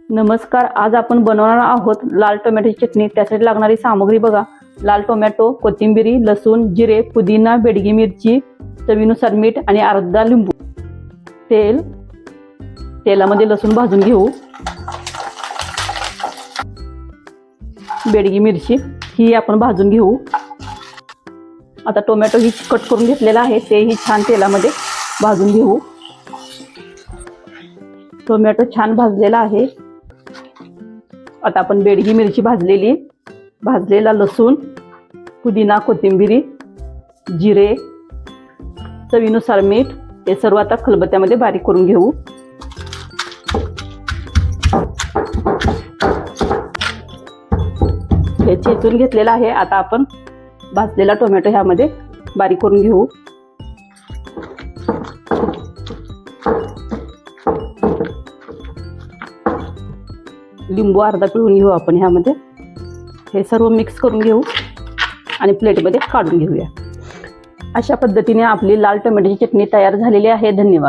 नमस्कार, आज आपण बनवणार आहोत लाल टोमॅटोची चटणी। त्यासाठी लागणारी सामग्री बघा। लाल टोमॅटो, कोथिंबीर, लसूण, जिरे, पुदिना, बेडगी मिरची, चवीनुसार मीठ आणि अर्धा लिंबू। तेलामध्ये लसूण भाजून घेऊ। बेडगी मिरची ही आपण भाजून घेऊ। आता टोमॅटो ही कट करून घेतलेला आहे, तेही छान तेलामध्ये भाजून घेऊ। टोमॅटो छान भाजलेला आहे। आता आपण बेडगी मिरची भाजलेला लसूण, पुदिना, कोथिंबीर, जिरे, चवीनुसार मीठ हे सर्व आता खलबत्त्यामध्ये बारीक करून घेऊ। हे चेचून घेतलेलं आहे। आता आपण भाजलेला टोमॅटो ह्यामध्ये बारीक करून घेऊ। लिंबू अर्धा पिळून घेऊ आपण ह्यामध्ये। हे सर्व मिक्स करून घेऊ आणि प्लेटमध्ये काढून घेऊया। अशा पद्धतीने आपली लाल टोमॅटोची चटणी तयार झालेली आहे। धन्यवाद।